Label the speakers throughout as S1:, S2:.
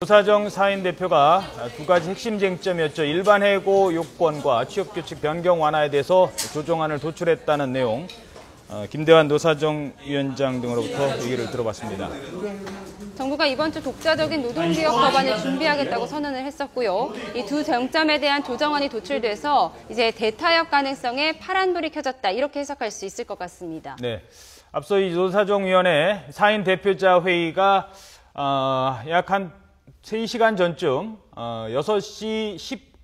S1: 노사정 사인 대표가 두 가지 핵심 쟁점이었죠. 일반 해고 요건과 취업규칙 변경 완화에 대해서 조정안을 도출했다는 내용. 김대환 노사정 위원장 등으로부터 얘기를 들어봤습니다.
S2: 정부가 이번 주 독자적인 노동개혁 법안을 준비하겠다고 선언을 했었고요. 이 두 쟁점에 대한 조정안이 도출돼서 이제 대타협 가능성에 파란불이 켜졌다, 이렇게 해석할 수 있을 것 같습니다. 네,
S1: 앞서 이 노사정위원회 사인 대표자 회의가 약 한 3시간 전쯤 6시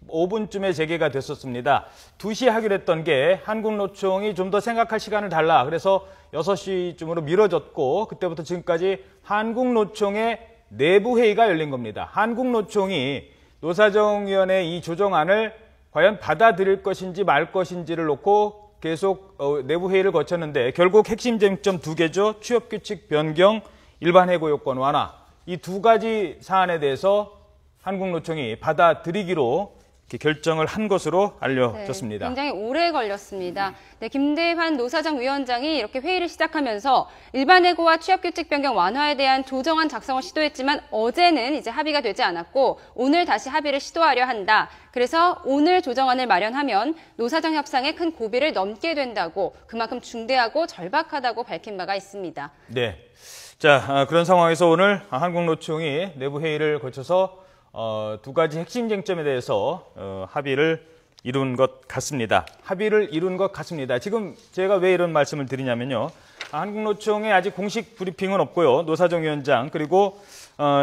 S1: 15분쯤에 재개가 됐었습니다. 2시에 하기로 했던 게 한국노총이 좀 더 생각할 시간을 달라, 그래서 6시쯤으로 미뤄졌고, 그때부터 지금까지 한국노총의 내부 회의가 열린 겁니다. 한국노총이 노사정위원회 이 조정안을 과연 받아들일 것인지 말 것인지를 놓고 계속 내부 회의를 거쳤는데, 결국 핵심 쟁점 2개죠. 취업규칙 변경, 일반 해고 요건 완화. 이 두 가지 사안에 대해서 한국노총이 받아들이기로 이렇게 결정을 한 것으로 알려졌습니다.
S2: 네, 굉장히 오래 걸렸습니다. 네, 김대환 노사정 위원장이 이렇게 회의를 시작하면서 일반 해고와 취업규칙 변경 완화에 대한 조정안 작성을 시도했지만 어제는 이제 합의가 되지 않았고 오늘 다시 합의를 시도하려 한다. 그래서 오늘 조정안을 마련하면 노사정 협상에 큰 고비를 넘게 된다고, 그만큼 중대하고 절박하다고 밝힌 바가 있습니다.
S1: 네. 자, 그런 상황에서 오늘 한국노총이 내부 회의를 거쳐서 두 가지 핵심 쟁점에 대해서 합의를 이룬 것 같습니다. 지금 제가 왜 이런 말씀을 드리냐면요. 한국노총에 아직 공식 브리핑은 없고요. 노사정 위원장 그리고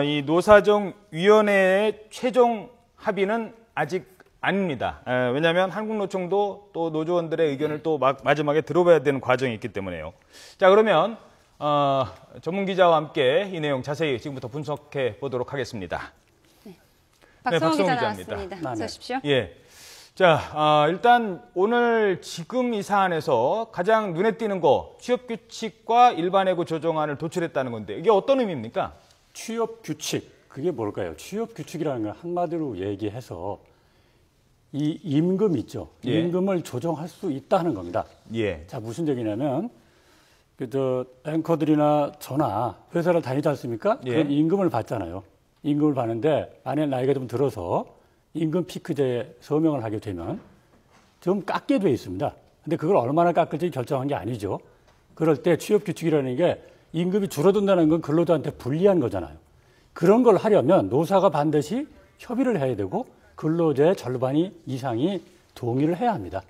S1: 이 노사정위원회의 최종 합의는 아직 아닙니다. 왜냐하면 한국노총도 또 노조원들의 의견을 또 마지막에 들어봐야 되는 과정이 있기 때문에요. 자, 그러면 전문 기자와 함께 이 내용 자세히 지금부터 분석해 보도록 하겠습니다.
S2: 박성훈 기자 나왔습니다. 어서 오십시오.
S1: 예. 자, 일단 오늘 지금 이 사안에서 가장 눈에 띄는 거, 취업규칙과 일반해고 조정안을 도출했다는 건데 이게 어떤 의미입니까?
S3: 취업규칙, 그게 뭘까요? 취업규칙이라는 걸 한마디로 얘기해서 이 임금 있죠.
S1: 예.
S3: 임금을 조정할 수 있다는 겁니다.
S1: 예.
S3: 자, 무슨 얘기냐면 앵커들이나 저나 회사를 다니지 않습니까?
S1: 예.
S3: 그럼 임금을 받잖아요. 임금을 받는데 만약 나이가 좀 들어서 임금 피크제에 서명을 하게 되면 좀 깎게 돼 있습니다. 근데 그걸 얼마나 깎을지 결정한 게 아니죠. 그럴 때 취업규칙이라는 게 임금이 줄어든다는 건 근로자한테 불리한 거잖아요. 그런 걸 하려면 노사가 반드시 협의를 해야 되고 근로자의 절반 이상이 동의를 해야 합니다.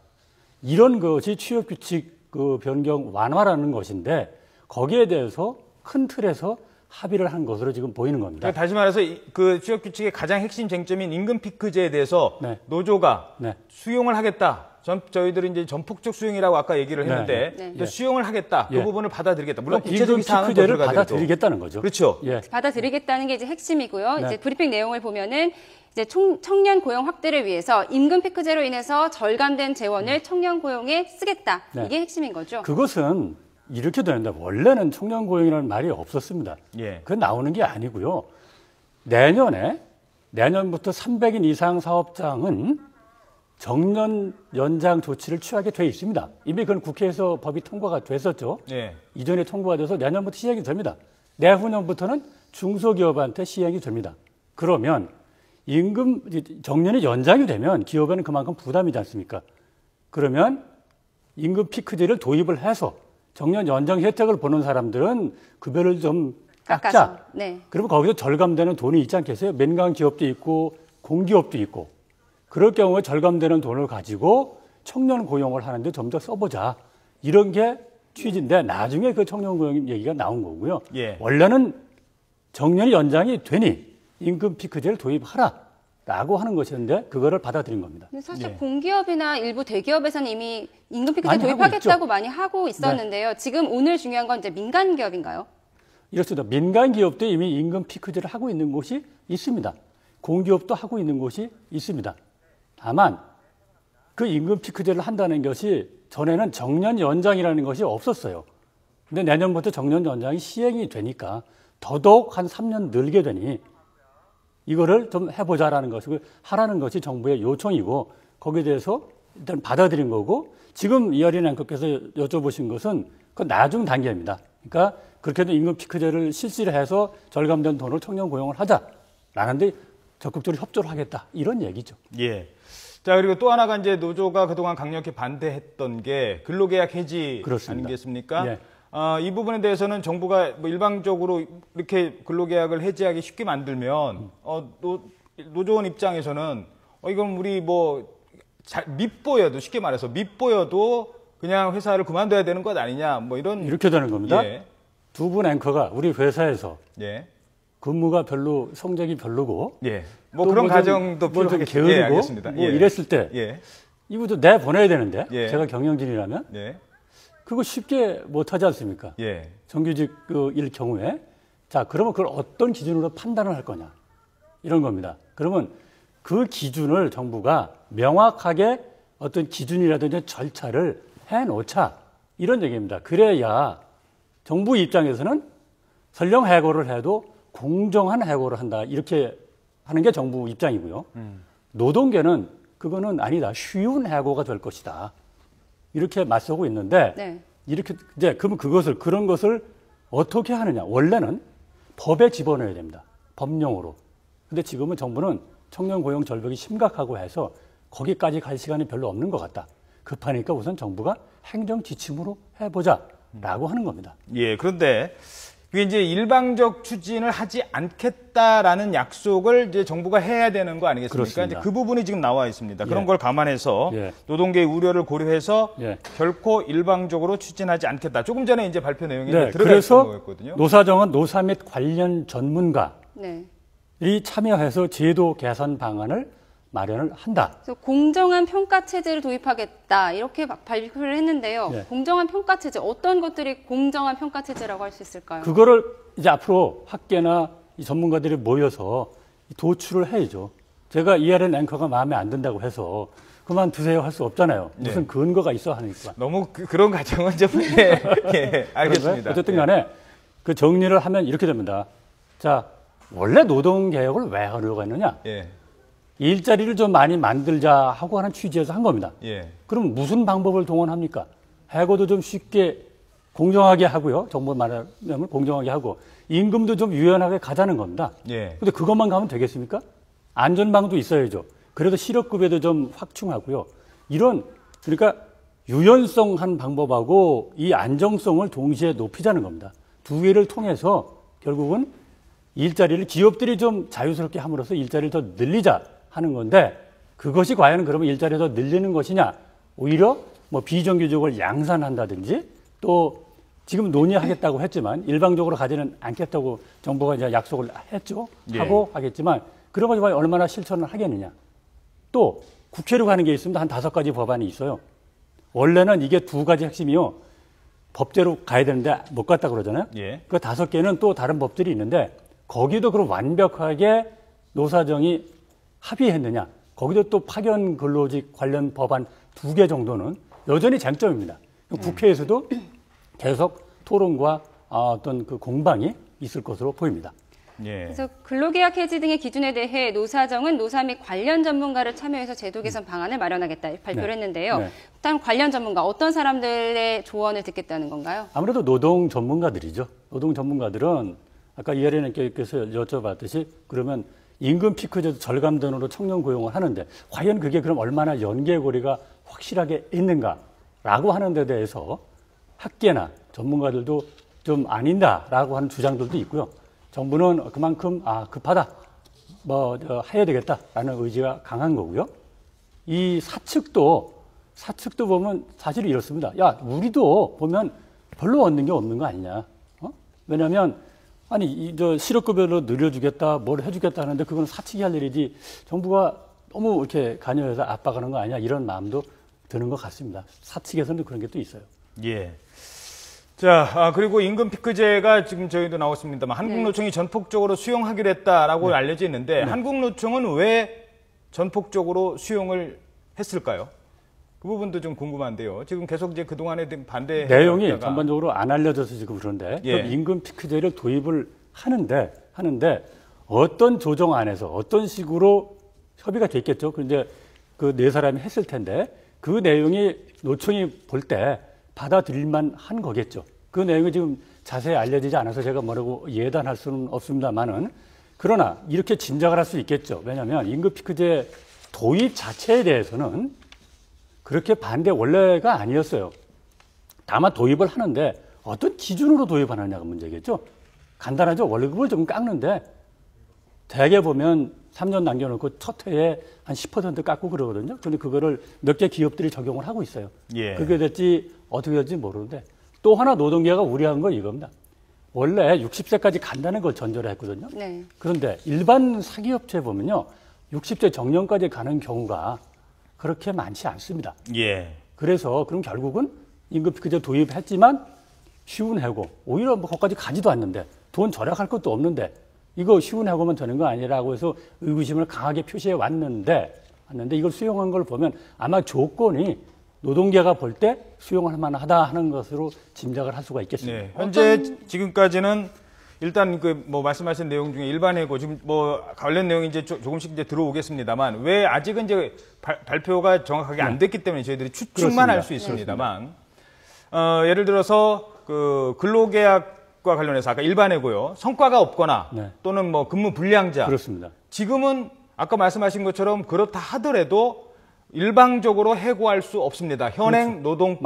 S3: 이런 것이 취업규칙 변경 완화라는 것인데 거기에 대해서 큰 틀에서 합의를 한 것으로 지금 보이는 겁니다.
S1: 그러니까 다시 말해서 그 취업규칙의 가장 핵심 쟁점인 임금 피크제에 대해서
S3: 네.
S1: 노조가
S3: 네.
S1: 수용을 하겠다. 저희들이 이제 전폭적 수용이라고 아까 얘기를 했는데
S2: 네.
S1: 수용을 하겠다. 그
S3: 예.
S1: 부분을 받아들이겠다. 물론
S3: 임금
S1: 구체적인 사항은
S3: 피크제를 받아들이겠다는 거죠.
S1: 그렇죠.
S3: 예.
S2: 받아들이겠다는 게 이제 핵심이고요.
S3: 네.
S2: 이제 브리핑 내용을 보면은 이제 청년 고용 확대를 위해서 임금 피크제로 인해서 절감된 재원을 청년 고용에 쓰겠다.
S3: 네.
S2: 이게 핵심인 거죠.
S3: 그것은 이렇게 되는데 원래는 청년 고용이라는 말이 없었습니다.
S1: 예.
S3: 그건 나오는 게 아니고요. 내년부터 300인 이상 사업장은 정년 연장 조치를 취하게 돼 있습니다. 이미 그건 국회에서 법이 통과가 됐었죠.
S1: 예.
S3: 이전에 통과가 돼서 내년부터 시행이 됩니다. 내후년부터는 중소기업한테 시행이 됩니다. 그러면 임금 정년이 연장이 되면 기업에는 그만큼 부담이지 않습니까? 그러면 임금 피크제를 도입을 해서 정년 연장 혜택을 보는 사람들은 급여를 좀 깎자.
S2: 네.
S3: 그러면 거기서 절감되는 돈이 있지 않겠어요? 민간 기업도 있고 공기업도 있고. 그럴 경우에 절감되는 돈을 가지고 청년 고용을 하는데 좀 더 써보자. 이런 게 취지인데 나중에 그 청년 고용 얘기가 나온 거고요.
S1: 예.
S3: 원래는 정년이 연장이 되니 임금 피크제를 도입하라라고 하는 것이었는데 그거를 받아들인 겁니다.
S2: 근데 사실
S1: 예.
S2: 공기업이나 일부 대기업에서는 이미 임금 피크제
S3: 많이 하고
S2: 도입하겠다고
S3: 있죠.
S2: 많이 하고 있었는데요. 네. 지금 오늘 중요한 건 이제 민간 기업인가요?
S3: 이렇습니다. 민간 기업도 이미 임금 피크제를 하고 있는 곳이 있습니다. 공기업도 하고 있는 곳이 있습니다. 다만 그 임금 피크제를 한다는 것이 전에는 정년 연장이라는 것이 없었어요. 근데 내년부터 정년 연장이 시행이 되니까 더더욱 한 3년 늘게 되니 이거를 좀 해보자라는 것이고 하라는 것이 정부의 요청이고 거기에 대해서 일단 받아들인 거고 지금 이하린 앵커께서 여쭤보신 것은 그건 나중 단계입니다. 그러니까 그렇게 해도 임금 피크제를 실시를 해서 절감된 돈으로 청년 고용을 하자. 라는데 적극적으로 협조를 하겠다. 이런 얘기죠.
S1: 예. 자, 그리고 또 하나가 이제 노조가 그동안 강력히 반대했던 게 근로계약 해지
S3: 그렇습니다.
S1: 아니겠습니까?
S3: 예.
S1: 이 부분에 대해서는 정부가 뭐 일방적으로 이렇게 근로계약을 해지하기 쉽게 만들면 노조원 입장에서는 이건 우리 뭐 밉보여도 쉽게 말해서 밉보여도 그냥 회사를 그만둬야 되는 것 아니냐 뭐
S3: 이렇게 되는 겁니다.
S1: 예.
S3: 두 분 앵커가 우리 회사에서
S1: 예.
S3: 근무가 별로 성적이 별로고
S1: 예. 뭐 그런 가정도 필요하겠습니다.
S3: 게으르고
S1: 예, 알겠습니다.
S3: 뭐
S1: 예.
S3: 이랬을 때
S1: 예.
S3: 이분도 내 보내야 되는데
S1: 예.
S3: 제가 경영진이라면
S1: 예.
S3: 그거 쉽게 못하지 않습니까?
S1: 예.
S3: 정규직 일 경우에 자 그러면 그걸 어떤 기준으로 판단을 할 거냐 이런 겁니다. 그러면 그 기준을 정부가 명확하게 어떤 기준이라든지 절차를 해놓자 이런 얘기입니다. 그래야 정부 입장에서는 설령 해고를 해도 공정한 해고를 한다 이렇게 하는 게 정부 입장이고요. 노동계는 그거는 아니다. 쉬운 해고가 될 것이다. 이렇게 맞서고 있는데
S2: 네.
S3: 이렇게 이제 그러면 그런 것을 어떻게 하느냐? 원래는 법에 집어넣어야 됩니다. 법령으로. 근데 지금은 정부는 청년 고용 절벽이 심각하고 해서 거기까지 갈 시간이 별로 없는 것 같다. 급하니까 우선 정부가 행정 지침으로 해보자라고 하는 겁니다.
S1: 예. 그런데 그게 이제 일방적 추진을 하지 않겠다라는 약속을 이제 정부가 해야 되는 거 아니겠습니까?
S3: 그렇습니다.
S1: 이제 그 부분이 지금 나와 있습니다. 그런
S3: 예.
S1: 걸 감안해서
S3: 예.
S1: 노동계의 우려를 고려해서
S3: 예.
S1: 결코 일방적으로 추진하지 않겠다. 조금 전에 이제 발표 내용에
S3: 네,
S1: 들어가
S3: 그래서
S1: 있던 거였거든요.
S3: 노사정은 노사 및 관련 전문가들이
S2: 네.
S3: 참여해서 제도 개선 방안을 마련을 한다.
S2: 그래서 공정한 평가 체제를 도입하겠다 이렇게 발표를 했는데요.
S3: 네.
S2: 공정한 평가 체제 어떤 것들이 공정한 평가 체제라고 할 수 있을까요?
S3: 그거를 이제 앞으로 학계나 이 전문가들이 모여서 도출을 해야죠. 제가 이해하는 앵커가 마음에 안 든다고 해서 그만두세요 할 수 없잖아요. 무슨
S1: 네.
S3: 근거가 있어 하니까.
S1: 너무 그런 가정은 좀 예, 예, 알겠습니다.
S3: 어쨌든
S1: 예.
S3: 간에 그 정리를 하면 이렇게 됩니다. 자, 원래 노동개혁을 왜 하려고 했느냐?
S1: 예.
S3: 일자리를 좀 많이 만들자 하고 하는 취지에서 한 겁니다.
S1: 예.
S3: 그럼 무슨 방법을 동원합니까? 해고도 좀 쉽게 공정하게 하고요. 정부 말하면 공정하게 하고 임금도 좀 유연하게 가자는 겁니다.
S1: 예.
S3: 근데 그것만 가면 되겠습니까? 안전망도 있어야죠. 그래도 실업급여도 좀 확충하고요. 이런 그러니까 유연성한 방법하고 이 안정성을 동시에 높이자는 겁니다. 두 개를 통해서 결국은 일자리를 기업들이 좀 자유스럽게 함으로써 일자리를 더 늘리자 하는 건데 그것이 과연 그러면 일자리를 더 늘리는 것이냐? 오히려 뭐 비정규직을 양산한다든지 또 지금 논의하겠다고 했지만 일방적으로 가지는 않겠다고 정부가 이제 약속을 했죠.
S1: 예.
S3: 하고 하겠지만 그런 것이 과연 얼마나 실천을 하겠느냐? 또 국회로 가는 게 있습니다. 한 5가지 법안이 있어요. 원래는 이게 2가지 핵심이요. 법제로 가야 되는데 못 갔다 그러잖아요.
S1: 예.
S3: 그 5개는 또 다른 법들이 있는데 거기도 그럼 완벽하게 노사정이 합의했느냐? 거기도 또 파견 근로직 관련 법안 2개 정도는 여전히 쟁점입니다. 국회에서도 계속 토론과 어떤 그 공방이 있을 것으로 보입니다.
S1: 예.
S2: 그래서 근로계약 해지 등의 기준에 대해 노사정은 노사 및 관련 전문가를 참여해서 제도 개선 방안을 마련하겠다 발표를
S3: 네.
S2: 했는데요.
S3: 네.
S2: 일단 관련 전문가 어떤 사람들의 조언을 듣겠다는 건가요?
S3: 아무래도 노동 전문가들이죠. 노동 전문가들은 아까 이하련 께서 여쭤봤듯이 그러면 임금 피크제도 절감돈으로 청년 고용을 하는데 과연 그게 그럼 얼마나 연계고리가 확실하게 있는가라고 하는 데 대해서 학계나 전문가들도 좀 아닌다라고 하는 주장들도 있고요. 정부는 그만큼 급하다, 해야 되겠다라는 의지가 강한 거고요. 이 사측도 보면 사실 이렇습니다. 야, 우리도 보면 별로 얻는 게 없는 거 아니냐? 왜냐하면 아니 실업급여로 늘려주겠다, 뭘 해주겠다 하는데 그건 사측이 할 일이지 정부가 너무 이렇게 관여해서 압박하는 거 아니야? 이런 마음도 드는 것 같습니다. 사측에서는 그런 게 또 있어요.
S1: 예. 자, 그리고 임금 피크제가 지금 저희도 나왔습니다만 한국노총이 전폭적으로 수용하기로 했다라고 알려져 있는데 한국노총은 왜 전폭적으로 수용을 했을까요? 그 부분도 좀 궁금한데요. 지금 계속 이제 그동안에 반대
S3: 내용이 전반적으로 안 알려져서 지금 그런데
S1: 예.
S3: 그럼 임금 피크제를 도입을 하는데 어떤 조정안에서 어떤 식으로 협의가 됐겠죠. 그런데 그 네 사람이 했을 텐데 그 내용이 노총이 볼 때 받아들일만 한 거겠죠. 그 내용이 지금 자세히 알려지지 않아서 제가 뭐라고 예단할 수는 없습니다만은 그러나 이렇게 짐작을 할 수 있겠죠. 왜냐하면 임금 피크제 도입 자체에 대해서는 그렇게 반대 원래가 아니었어요. 다만 도입을 하는데 어떤 기준으로 도입하느냐가 문제겠죠. 간단하죠. 월급을 좀 깎는데 대개 보면 3년 남겨놓고 첫 해에 한 10% 깎고 그러거든요. 그런데 그거를 몇 개 기업들이 적용을 하고 있어요.
S1: 예.
S3: 그게 될지 어떻게 될지 모르는데 또 하나 노동계가 우려한 건 이겁니다. 원래 60세까지 간다는 걸 전제로 했거든요.
S2: 네.
S3: 그런데 일반 사기업체 보면요. 60세 정년까지 가는 경우가 그렇게 많지 않습니다.
S1: 예.
S3: 그래서 그럼 결국은 임금 피크제 도입했지만 쉬운 해고, 오히려 뭐 거기까지 가지도 않는데 돈 절약할 것도 없는데 이거 쉬운 해고만 되는 거 아니라고 해서 의구심을 강하게 표시해 왔는데 이걸 수용한 걸 보면 아마 조건이 노동계가 볼 때 수용할 만하다 하는 것으로 짐작을 할 수가 있겠습니다.
S1: 네, 현재 지금까지는 일단 그 뭐 말씀하신 내용 중에 일반 해고 지금 뭐 관련 내용이 이제 조금씩 이제 들어오겠습니다만 왜 아직은 이제 발표가 정확하게 안 됐기 때문에 저희들이 추측만 할 수 있습니다만 예를 들어서 그 근로계약과 관련해서 아까 일반 해고요 성과가 없거나
S3: 네.
S1: 또는 뭐 근무 불량자
S3: 그렇습니다.
S1: 지금은 아까 말씀하신 것처럼 그렇다 하더라도 일방적으로 해고할 수 없습니다. 현행 노동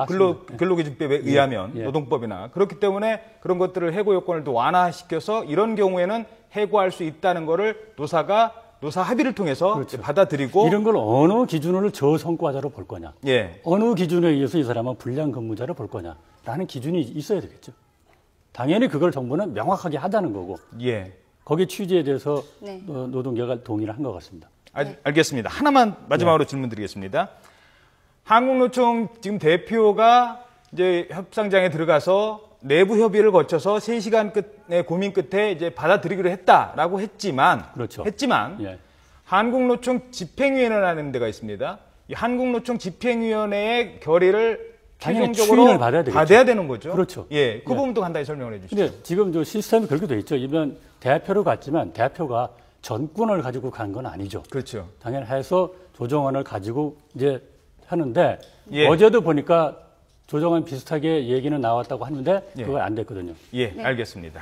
S1: 근로기준법에 의하면 노동법이나 그렇기 때문에 그런 것들을 해고 요건을 또 완화시켜서 이런 경우에는 해고할 수 있다는 거를 노사 합의를 통해서 받아들이고
S3: 이런 걸 어느 기준으로 저성과자로 볼 거냐,
S1: 예.
S3: 어느 기준에 의해서 이 사람은 불량 근무자로 볼 거냐라는 기준이 있어야 되겠죠. 당연히 그걸 정부는 명확하게 하자는 거고
S1: 예.
S3: 거기 취지에 대해서
S2: 네.
S3: 노동계가 동의를 한 것 같습니다.
S1: 알겠습니다. 하나만 마지막으로 질문 드리겠습니다. 한국노총 지금 대표가 이제 협상장에 들어가서 내부 협의를 거쳐서 3시간 끝의 고민 끝에 이제 받아들이기로 했다라고 했지만,
S3: 그렇죠.
S1: 예. 한국노총 집행위원회라는 데가 있습니다. 이 한국노총 집행위원회의 결의를
S3: 당연히
S1: 최종적으로
S3: 추인을 받아야 되겠죠.
S1: 받아야 되는 거죠.
S3: 그렇죠.
S1: 예, 그 부분도 간단히 설명을 해주시죠.
S3: 근데 지금 저 시스템이 그렇게 돼 있죠. 이번 대표로 갔지만 대표가 전권을 가지고 간 건 아니죠.
S1: 그렇죠.
S3: 당연히 해서 조정안을 가지고 이제 하는데
S1: 예.
S3: 어제도 보니까 조정안 비슷하게 얘기는 나왔다고 하는데 그거 안 됐거든요.
S1: 예, 알겠습니다.